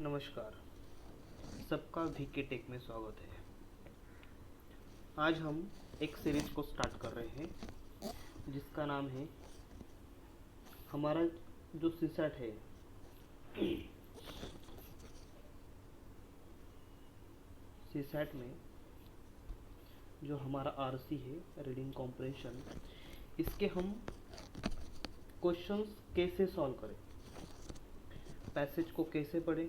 नमस्कार। सबका VK take में स्वागत है। आज हम एक सीरीज को स्टार्ट कर रहे हैं जिसका नाम है हमारा जो सीसैट है सीसैट में जो हमारा आरसी है रीडिंग कॉम्प्रेशन, इसके हम क्वेश्चंस कैसे सॉल्व करें, पैसेज को कैसे पढ़ें,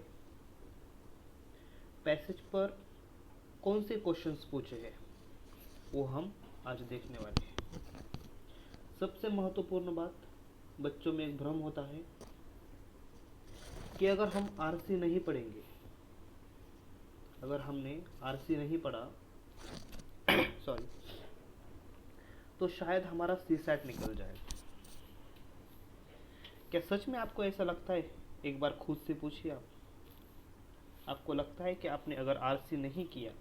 पैसेज पर कौन से क्वेश्चंस पूछे हैं वो हम आज देखने वाले हैं। सबसे महत्वपूर्ण बात, बच्चों में एक भ्रम होता है कि अगर हम आरसी नहीं पढ़ेंगे, अगर हमने आरसी नहीं पढ़ा सॉरी, तो शायद हमारा सीसैट निकल जाए। क्या सच में आपको ऐसा लगता है? एक बार खुद से पूछिए। आपको लगता है कि आपने अगर आरसी नहीं किया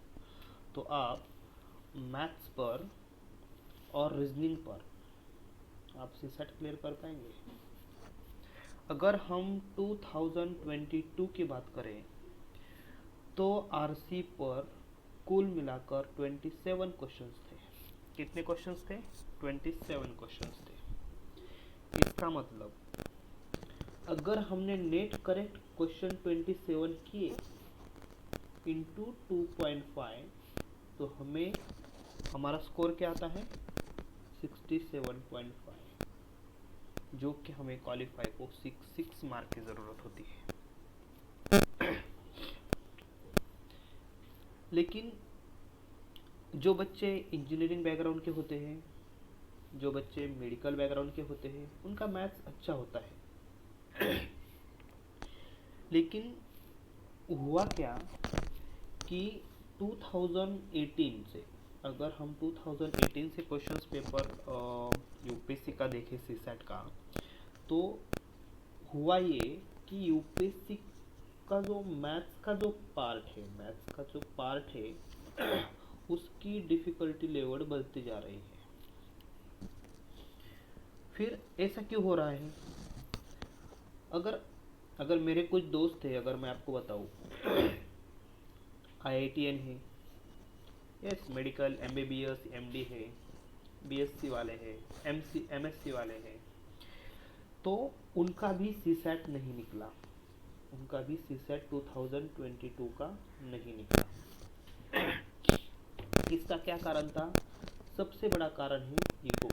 तो आप मैथ्स पर और रीजनिंग पर आप सीसैट क्लियर कर पाएंगे? अगर हम 2022 की बात करें तो आरसी पर कुल मिलाकर 27 क्वेश्चंस थे। कितने क्वेश्चंस थे? 27 क्वेश्चंस थे। इसका मतलब अगर हमने नेट करेक्ट क्वेश्चन 27 किए इंटू 2.5 तो हमें हमारा स्कोर क्या आता है? 67.5, जो कि हमें क्वालिफाई को 6 मार्क की ज़रूरत होती है। लेकिन जो बच्चे इंजीनियरिंग बैकग्राउंड के होते हैं, जो बच्चे मेडिकल बैकग्राउंड के होते हैं, उनका मैथ्स अच्छा होता है। लेकिन हुआ क्या कि 2018 से, अगर हम 2018 से क्वेश्चंस पेपर यूपीएससी का देखें सीसैट का, तो हुआ ये कि यूपीएससी का जो मैथ्स का जो पार्ट है उसकी डिफ़िकल्टी लेवल बढ़ती जा रही है। फिर ऐसा क्यों हो रहा है? अगर अगर मेरे कुछ दोस्त थे, अगर मैं आपको बताऊं, आईआईटीएन है, यस, मेडिकल एमबीबीएस एमडी है, बीएससी वाले हैं, एमएससी वाले हैं, तो उनका भी सीसैट नहीं निकला। उनका भी सीसैट 2022 का नहीं निकला। इसका क्या कारण था? सबसे बड़ा कारण है ईगो।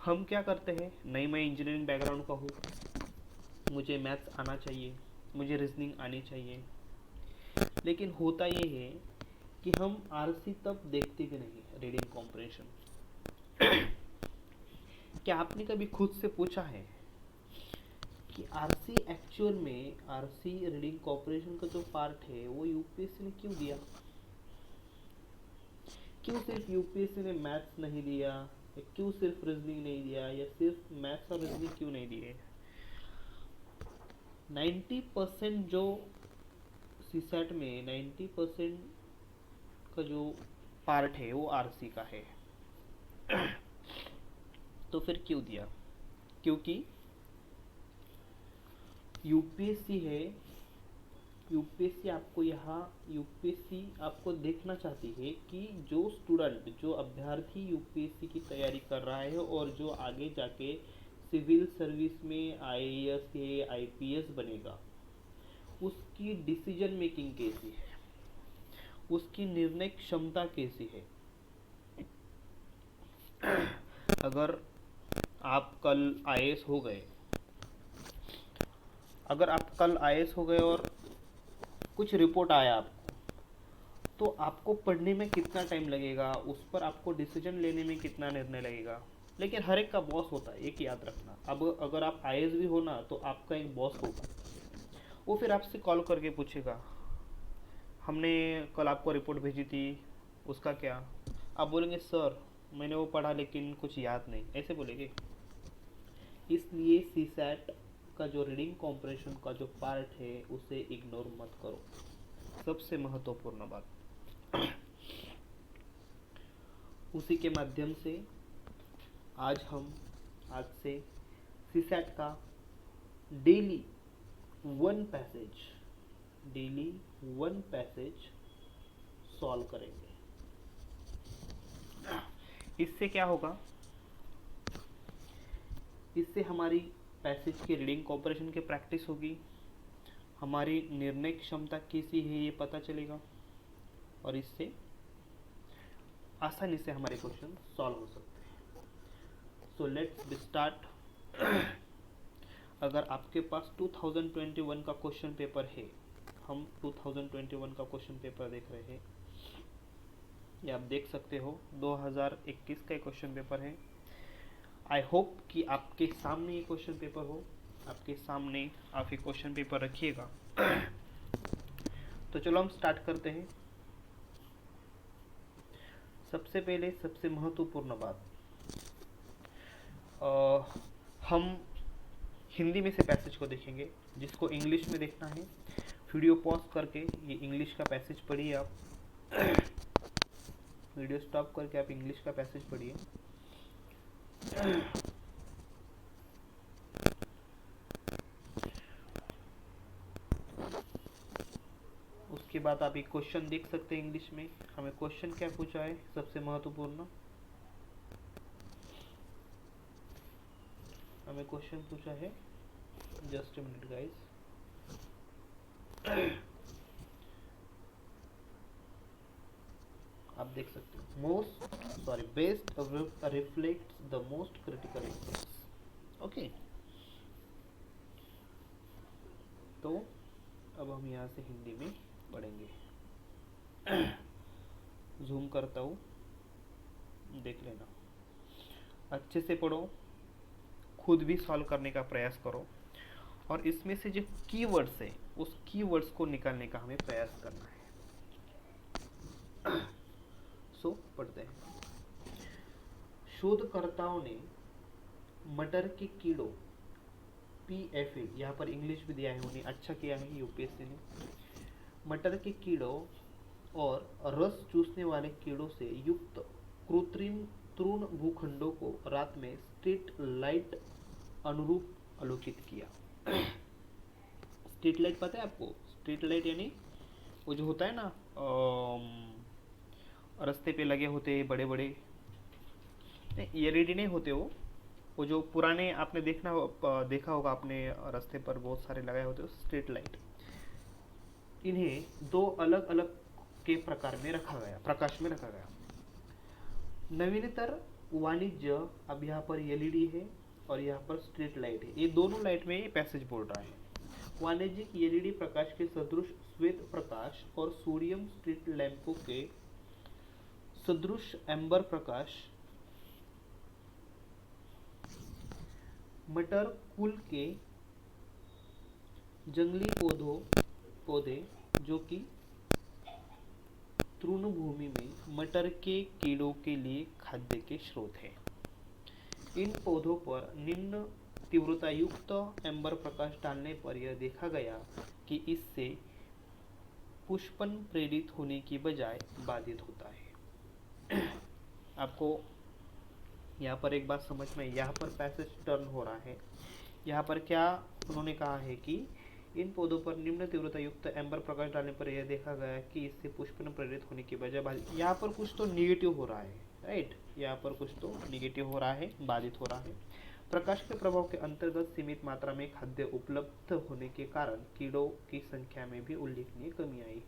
हम क्या करते हैं, नहीं मैं इंजीनियरिंग बैकग्राउंड का हूँ, मुझे मैथ्स आना चाहिए, मुझे रीजनिंग आनी चाहिए। लेकिन होता ये है कि हम आरसी तब देखते भी नहीं, रीडिंग कॉम्प्रेशन। क्या आपने कभी खुद से पूछा है कि आरसी एक्चुअल में, आरसी रीडिंग कॉम्प्रेशन का जो पार्ट है वो यूपीएससी ने क्यों दिया? क्यों सिर्फ यूपीएससी ने मैथ्स नहीं दिया, या क्यों सिर्फ रीजनिंग नहीं दिया, या सिर्फ मैथ्स और रीजनिंग क्यों नहीं दिए? 90% जो सीसैट में 90% का जो पार्ट है वो आरसी का है। तो फिर क्यों दिया? क्योंकि यूपीएससी है, यूपीएससी आपको देखना चाहती है कि जो स्टूडेंट, जो अभ्यर्थी यूपीएससी की तैयारी कर रहा है और जो आगे जाके सिविल सर्विस में आईएएस है, आईपीएस बनेगा, उसकी डिसीजन मेकिंग कैसी है, उसकी निर्णय क्षमता कैसी है। अगर आप कल आईएएस हो गए, और कुछ रिपोर्ट आया आपको, तो आपको पढ़ने में कितना टाइम लगेगा, उस पर आपको डिसीजन लेने में कितना निर्णय लगेगा। लेकिन हर एक का बॉस होता है, एक याद रखना। अब अगर आप आईएएस भी हो ना, तो आपका एक बॉस होगा, वो फिर आपसे कॉल करके पूछेगा, हमने कल आपको रिपोर्ट भेजी थी, उसका क्या? आप बोलेंगे सर मैंने वो पढ़ा लेकिन कुछ याद नहीं, ऐसे बोलेंगे। इसलिए सीसैट का जो रीडिंग कॉम्प्रेशन का जो पार्ट है उसे इग्नोर मत करो। सबसे महत्वपूर्ण बात। उसी के माध्यम से आज से सीसैट का daily one passage, daily one passage solve करेंगे। इससे क्या होगा, इससे हमारी पैसेज की रीडिंग कॉपरेशन की प्रैक्टिस होगी, हमारी निर्णय क्षमता कैसी है ये पता चलेगा, और इससे आसानी से हमारे क्वेश्चन सॉल्व हो सकते हैं। So let's be start. अगर आपके पास 2021 का क्वेश्चन पेपर है, हम 2021 का क्वेश्चन पेपर देख रहे हैं, ये आप देख सकते हो 2021 का क्वेश्चन पेपर है। आई होप कि आपके सामने ये क्वेश्चन पेपर हो, आपके सामने आप ये क्वेश्चन पेपर रखिएगा। तो चलो हम स्टार्ट करते हैं। सबसे पहले सबसे महत्वपूर्ण बात, हम हिंदी में से पैसेज को देखेंगे, जिसको इंग्लिश में देखना है वीडियो पॉज करके ये इंग्लिश का पैसेज पढ़िए आप। वीडियो स्टॉप करके आप इंग्लिश का पैसेज पढ़िए। उसके बाद आप एक क्वेश्चन देख सकते हैं इंग्लिश में। हमें क्वेश्चन क्या पूछा है सबसे महत्वपूर्ण, हमें क्वेश्चन पूछा है, जस्ट अ मिनट गाइस, आप देख सकते हो best reflects the most critical incidents. Okay, तो अब हम यहाँ से हिंदी में पढ़ेंगे। जूम करता हूँ, देख लेना, अच्छे से पढ़ो, खुद भी सॉल्व करने का प्रयास करो, और इसमें से जो कीवर्ड्स है उस कीवर्ड्स को निकालने का हमें प्रयास करना है। सो पढ़ते हैं। शोधकर्ताओं ने मटर के कीड़ों PFA, यहाँ पर इंग्लिश भी दिया है, उन्हें अच्छा किया है यूपीएससी ने, मटर के कीड़ों और रस चूसने वाले कीड़ों से युक्त कृत्रिम तृण भूखंडों को रात में स्ट्रीट लाइट अनुरूप आलोकित किया। स्ट्रीट लाइट पता है आपको? स्ट्रीट लाइट यानी वो जो होता है ना, रास्ते पे लगे होते हैं बड़े बड़े, LED नहीं होते वो जो पुराने आपने देखा होगा आपने, रास्ते पर बहुत सारे लगाए होते हैं स्ट्रीट लाइट। इन्हें दो अलग अलग के प्रकार में रखा गया, प्रकाश में रखा गया। नवीनतर वाणिज्य, अब यहाँ पर LED है और यहाँ पर स्ट्रीट लाइट है, ये दोनों लाइट में ये पैसेज बोल रहा है। वाणिज्यिक LED प्रकाश के सदृश श्वेत प्रकाश और सोडियम स्ट्रीट लैंपों के सदृश एम्बर प्रकाश मटर कुल के जंगली पौधे जो कि तृणभूमि में मटर के कीड़ों के लिए खाद्य के स्रोत हैं, इन पौधों पर निम्न तीव्रता युक्त एम्बर प्रकाश डालने पर यह देखा गया कि इससे पुष्पन प्रेरित होने की बजाय बाधित होता है। आपको यहाँ पर एक बात समझ में, यहाँ पर पैसेज टर्न हो रहा है। यहाँ पर क्या उन्होंने कहा है कि इन पौधों पर निम्न तीव्रता युक्त एम्बर प्रकाश डालने पर यह देखा गया कि इससे पुष्पन प्रेरित होने की बजाय बाधित। यहाँ पर कुछ तो निगेटिव हो रहा है, राइट, यहाँ पर कुछ तो निगेटिव हो रहा है, बाधित हो रहा है। प्रकाश के प्रभाव के अंतर्गत सीमित मात्रा में खाद्य उपलब्ध होने के कारण कीड़ों की संख्या में भी उल्लेखनीय कमी आई है।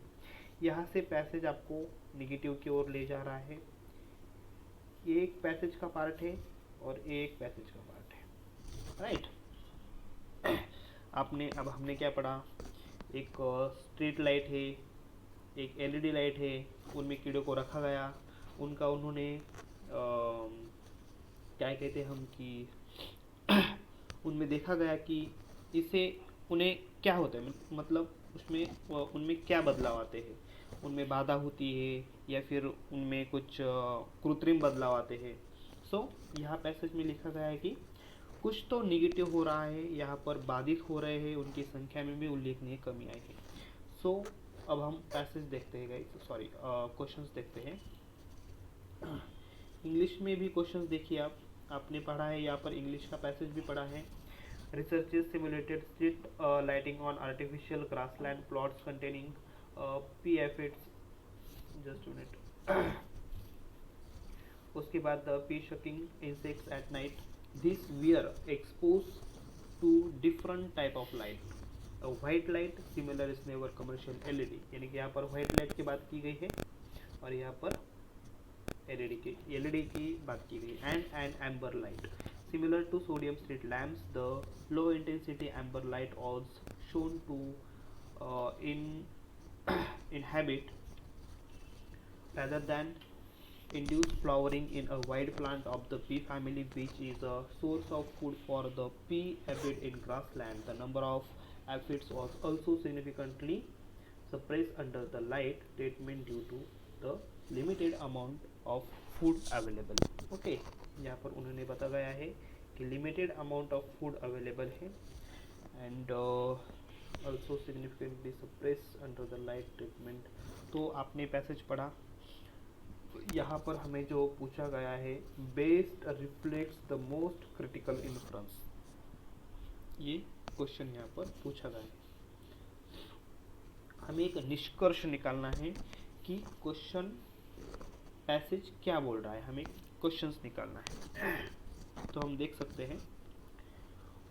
यहाँ से पैसेज आपको निगेटिव की ओर ले जा रहा है। ये एक पैसेज का पार्ट है और ये एक पैसेज का पार्ट है, राइट। अब हमने क्या पढ़ा, एक स्ट्रीट लाइट है, एक LED लाइट है, उनमें कीड़ों को रखा गया, उनका उन्होंने क्या कहते हैं हम कि उनमें देखा गया कि इससे उन्हें क्या होता है, मतलब उसमें उनमें क्या बदलाव आते हैं, उनमें बाधा होती है या फिर उनमें कुछ कृत्रिम बदलाव आते हैं। सो यहाँ पैसेज में लिखा गया है कि कुछ तो निगेटिव हो रहा है, यहाँ पर बाधित हो रहे हैं, उनकी संख्या में भी उल्लेखनीय कमी आई है। सो अब हम पैसेज देखते हैं गाइस, सॉरी क्वेश्चंस देखते हैं। इंग्लिश में भी क्वेश्चंस देखिए आपने पढ़ा है, यहाँ पर इंग्लिश का पैसेज भी पढ़ा है। Researchers simulated street lighting on artificial grassland plots containing pea aphids. Just a minute. उसके बाद pea sucking insects at night. These were exposed to different type of light. White light similar is never commercial LED, यानी कि यहाँ पर white light की बात की गई है और यहाँ पर LED की बात की गई. And amber light similar to sodium street lamps, the low intensity amber light was shown to inhabit rather than induce flowering in a wide plant of the pea family, which is a source of food for the pea aphid in grassland. The number of aphids was also significantly suppressed under the light treatment due to the limited amount of food available. Okay, यहाँ पर उन्होंने बता गया है कि limited amount of food available है and also significantly suppressed under the light treatment. तो आपने पैसेज पढ़ा, यहाँ पर हमें जो पूछा गया है best reflects the most critical influence, ये क्वेश्चन यहाँ पर पूछा गया है. हमें एक निष्कर्ष निकालना है कि क्वेश्चन पैसेज क्या बोल रहा है, हमें क्वेश्चंस निकालना है. तो हम देख सकते हैं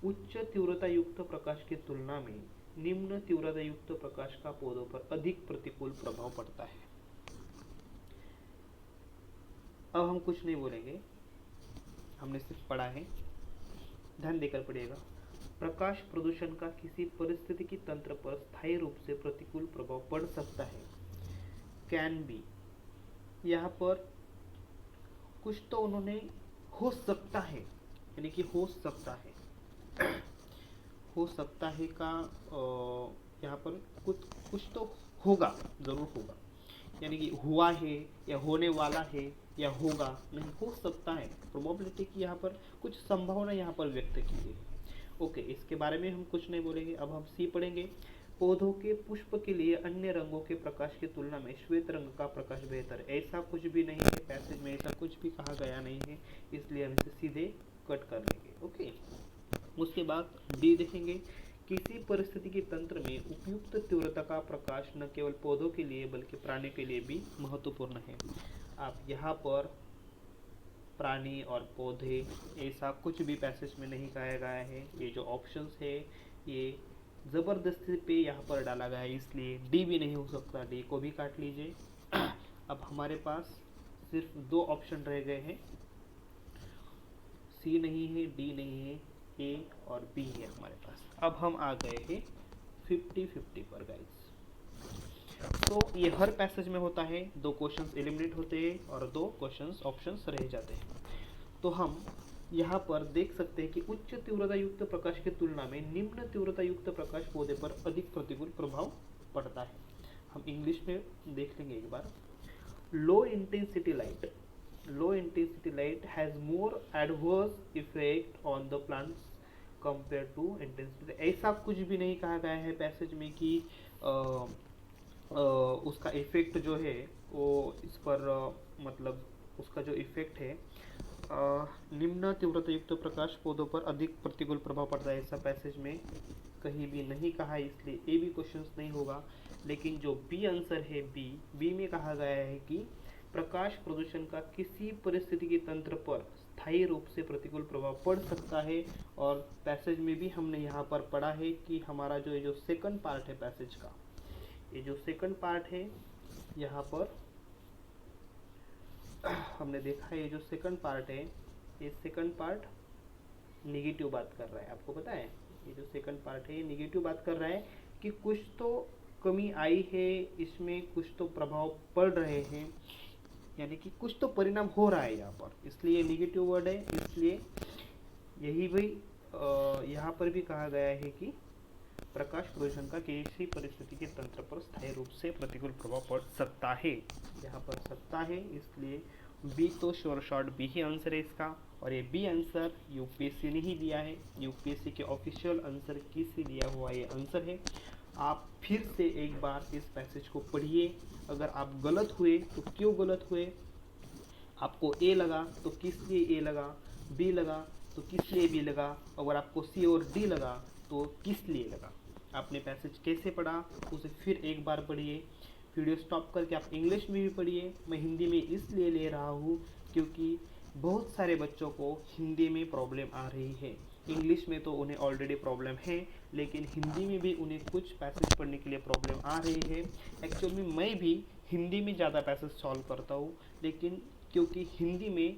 उच्च तीव्रता युक्त प्रकाश की तुलना में निम्न तीव्रता युक्त प्रकाश का पौधों पर अधिक प्रतिकूल प्रभाव पड़ता है. अब हम कुछ नहीं बोलेंगे, हमने सिर्फ पढ़ा है, ध्यान देकर पढ़िएगा. प्रकाश प्रदूषण का किसी परिस्थितिकी तंत्र पर स्थायी रूप से प्रतिकूल प्रभाव पड़ सकता है. कैन बी, यहाँ पर कुछ तो उन्होंने हो सकता है, यानी कि हो सकता है हो सकता है का यहाँ पर कुछ तो होगा, जरूर होगा, यानी कि हुआ है या होने वाला है या होगा नहीं, हो सकता है. प्रोबेबिलिटी की यहाँ पर कुछ संभावना यहाँ पर व्यक्त की गई. ओके, इसके बारे में हम कुछ नहीं बोलेंगे. अब हम सी पढ़ेंगे. पौधों के पुष्प के लिए अन्य रंगों के प्रकाश की तुलना में श्वेत रंग का प्रकाश बेहतर. ऐसा कुछ भी नहीं है, पैसेज में ऐसा कुछ भी कहा गया नहीं है, इसलिए हम इसे सीधे कट कर लेंगे. ओके, उसके बाद डी देखेंगे. किसी परिस्थिति के तंत्र में उपयुक्त तीव्रता का प्रकाश न केवल पौधों के लिए बल्कि प्राणी के लिए भी महत्वपूर्ण है. आप यहाँ पर प्राणी और पौधे ऐसा कुछ भी पैसेज में नहीं कहा गया है. ये जो ऑप्शंस है ये ज़बरदस्ती पे यहाँ पर डाला गया है, इसलिए डी भी नहीं हो सकता. डी को भी काट लीजिए. अब हमारे पास सिर्फ दो ऑप्शन रह गए हैं, सी नहीं है, डी नहीं है, ए और बी है हमारे पास. अब हम आ गए हैं 50-50 पर गाइस. तो ये हर पैसेज में होता है, दो क्वेश्चंस एलिमिनेट होते हैं और दो क्वेश्चंस ऑप्शंस रह जाते हैं. तो हम यहाँ पर देख सकते हैं कि उच्च तीव्रता युक्त प्रकाश की तुलना में निम्न तीव्रता युक्त प्रकाश पौधे पर अधिक प्रतिकूल प्रभाव पड़ता है. हम इंग्लिश में देख लेंगे एक बार. Low intensity light has more adverse effect on the plants compare to intensity. ऐसा कुछ भी नहीं कहा गया है पैसेज में कि उसका इफेक्ट जो है वो इस पर मतलब उसका जो इफेक्ट है निम्न तीव्रता युक्त प्रकाश पौधों पर अधिक प्रतिकूल प्रभाव पड़ता है, ऐसा पैसेज में कहीं भी नहीं कहा, इसलिए ए भी क्वेश्चंस नहीं होगा. लेकिन जो बी आंसर है, बी में कहा गया है कि प्रकाश प्रदूषण का किसी परिस्थिति के तंत्र पर स्थायी रूप से प्रतिकूल प्रभाव पड़ सकता है. और पैसेज में भी हमने यहाँ पर पढ़ा है कि हमारा जो सेकंड पार्ट है पैसेज का, ये जो सेकंड पार्ट है यहाँ पर हमने देखा है, ये जो सेकंड पार्ट है, ये सेकंड पार्ट निगेटिव बात कर रहा है. आपको पता है ये जो सेकंड पार्ट है ये निगेटिव बात कर रहा है कि कुछ तो कमी आई है इसमें, कुछ तो प्रभाव पड़ रहे हैं, यानी कि कुछ तो परिणाम हो रहा है यहाँ पर, इसलिए निगेटिव वर्ड है. इसलिए यही भी यहाँ पर भी कहा गया है कि प्रकाश प्रदूषण का किसी परिस्थिति के तंत्र पर स्थायी रूप से प्रतिकूल प्रभाव पड़ सकता है. यहाँ पर सकता है, इसलिए बी तो श्योर शॉर्ट बी ही आंसर है इसका. और ये बी आंसर यूपीएससी ने ही दिया है, यूपीएससी के ऑफिशियल आंसर की से दिया हुआ ये आंसर है. आप फिर से एक बार इस पैसेज को पढ़िए. अगर आप गलत हुए तो क्यों गलत हुए, आपको ए लगा तो किस लिए ए लगा, बी लगा तो किस लिए बी लगा, अगर आपको सी और डी लगा तो किस लिए लगा। आपने पैसेज कैसे पढ़ा उसे फिर एक बार पढ़िए, वीडियो स्टॉप करके आप इंग्लिश में भी पढ़िए। मैं हिंदी में इसलिए ले रहा हूँ क्योंकि बहुत सारे बच्चों को हिंदी में प्रॉब्लम आ रही है। इंग्लिश में तो उन्हें ऑलरेडी प्रॉब्लम है, लेकिन हिंदी में भी उन्हें कुछ पैसेज पढ़ने के लिए प्रॉब्लम आ रही है। एक्चुअली मैं भी हिंदी में ज़्यादा पैसेज सॉल्व करता हूँ, लेकिन क्योंकि हिंदी में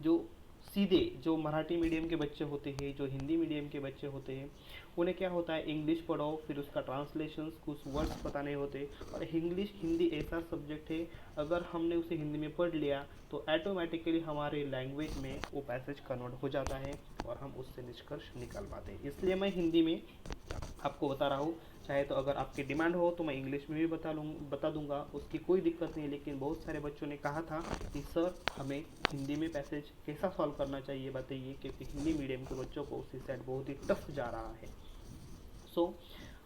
जो सीधे जो मराठी मीडियम के बच्चे होते हैं, जो हिंदी मीडियम के बच्चे होते हैं, उन्हें क्या होता है, इंग्लिश पढ़ो फिर उसका ट्रांसलेशन, कुछ वर्ड्स पता नहीं होते। और इंग्लिश हिंदी ऐसा सब्जेक्ट है, अगर हमने उसे हिंदी में पढ़ लिया तो ऐटोमेटिकली हमारे लैंग्वेज में वो पैसेज कन्वर्ट हो जाता है और हम उससे निष्कर्ष निकाल पाते हैं। इसलिए मैं हिंदी में आपको बता रहा हूँ। चाहे तो अगर आपकी डिमांड हो तो मैं इंग्लिश में भी बता दूंगा, उसकी कोई दिक्कत नहीं। लेकिन बहुत सारे बच्चों ने कहा था कि सर हमें हिंदी में पैसेज कैसा सॉल्व करना चाहिए बताइए, क्योंकि हिंदी मीडियम के बच्चों को सीसैट बहुत ही टफ जा रहा है। सो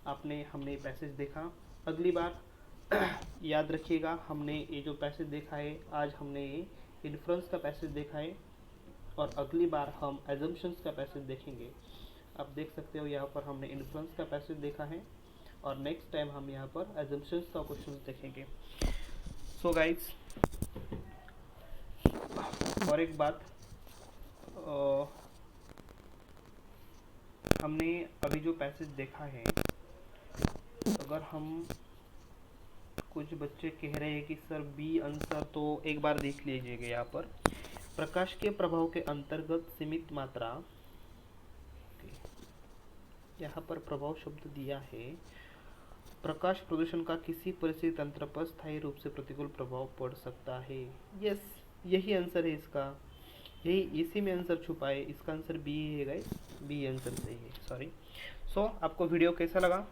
हमने पैसेज देखा। अगली बार याद रखिएगा, हमने ये जो पैसेज देखा है आज हमने ये इन्फ्रेंस का पैसेज देखा है, और अगली बार हम एजम्पशंस का पैसेज देखेंगे। आप देख सकते हो यहाँ पर हमने इन्फ्रेंस का पैसेज देखा है और नेक्स्ट टाइम हम यहाँ पर एजम्पशंस का क्वेश्चन देखेंगे। सो गाइज, और एक बात, हमने अभी जो पैसेज देखा है, अगर हम कुछ बच्चे कह रहे हैं कि सर बी आंसर, तो एक बार देख लीजिएगा यहाँ पर प्रकाश के प्रभाव के अंतर्गत सीमित मात्रा, यहाँ पर प्रभाव शब्द दिया है, प्रकाश प्रदूषण का किसी परिस्थिति तंत्र पर स्थायी रूप से प्रतिकूल प्रभाव पड़ सकता है। यस, यही आंसर है इसका, यही इसी में आंसर छुपा है। इसका आंसर बी है गाइस, बी आंसर सही है, सॉरी। सो आपको वीडियो कैसा लगा?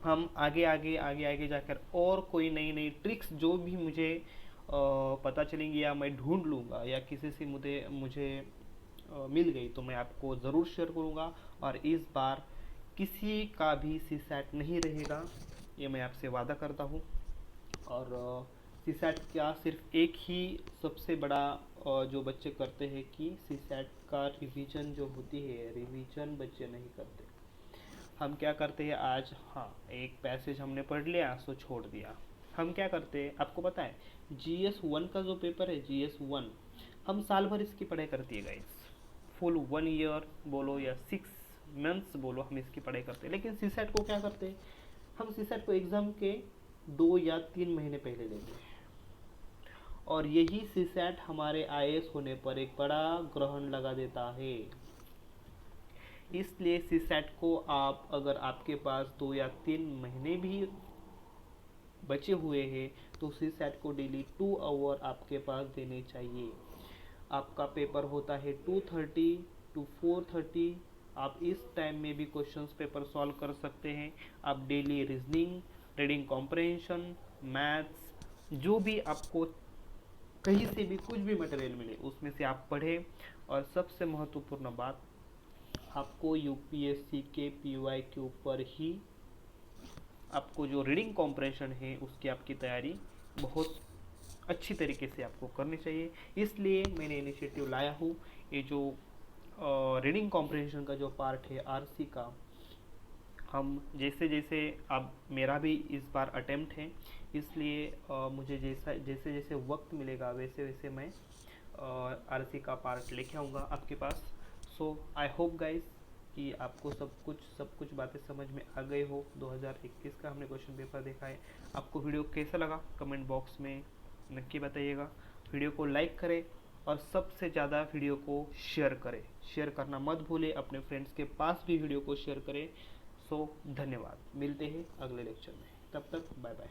हम आगे जाकर और कोई नई नई ट्रिक्स जो भी मुझे पता चलेंगी या मैं ढूंढ लूँगा या किसी से मुझे मिल गई तो मैं आपको ज़रूर शेयर करूँगा। और इस बार किसी का भी सीसैट नहीं रहेगा, ये मैं आपसे वादा करता हूँ। और सीसैट क्या सिर्फ एक ही सबसे बड़ा जो बच्चे करते हैं कि सीसैट का रिवीजन जो होती है, रिवीजन बच्चे नहीं करते। हम क्या करते हैं, आज हाँ एक पैसेज हमने पढ़ लिया सो छोड़ दिया। हम क्या करते हैं आपको पता है, GS1 का जो पेपर है GS1, हम साल भर इसकी पढ़ाई करती है गाइस, फुल 1 ईयर बोलो या 6 मंथ्स बोलो, हम इसकी पढ़ाई करते हैं। लेकिन सीसैट को क्या करते हैं, हम सीसैट को एग्ज़ाम के 2 या 3 महीने पहले लेते हैं, और यही सीसैट हमारे IAS होने पर एक बड़ा ग्रहण लगा देता है। इसलिए सीसैट को आप, अगर आपके पास 2 या 3 महीने भी बचे हुए हैं तो सीसैट को डेली 2 आवर आपके पास देने चाहिए। आपका पेपर होता है 2:30 to 4:30, आप इस टाइम में भी क्वेश्चंस पेपर सॉल्व कर सकते हैं। आप daily reasoning, reading comprehension, maths, जो भी आपको कहीं से भी कुछ भी मटेरियल मिले उसमें से आप पढ़ें। और सबसे महत्वपूर्ण बात, आपको UPSC के PYQ पर ही आपको जो रीडिंग कॉम्प्रहेंशन है उसकी आपकी तैयारी बहुत अच्छी तरीके से आपको करनी चाहिए। इसलिए मैंने इनिशिएटिव लाया हूँ, ये जो रीडिंग कॉम्प्रहेंशन का जो पार्ट है RC का, हम जैसे जैसे, अब मेरा भी इस बार अटेम्प्ट है, इसलिए मुझे जैसे जैसे वक्त मिलेगा वैसे वैसे मैं RC का पार्ट लेके आऊँगा आपके पास। सो आई होप गाइस कि आपको सब कुछ बातें समझ में आ गए हो। 2021 का हमने क्वेश्चन पेपर देखा है। आपको वीडियो कैसा लगा कमेंट बॉक्स में नक्की बताइएगा। वीडियो को लाइक करें और सबसे ज़्यादा वीडियो को शेयर करें, शेयर करना मत भूलें, अपने फ्रेंड्स के पास भी वीडियो को शेयर करें। सो धन्यवाद, मिलते हैं अगले लेक्चर में, तब तक बाय बाय।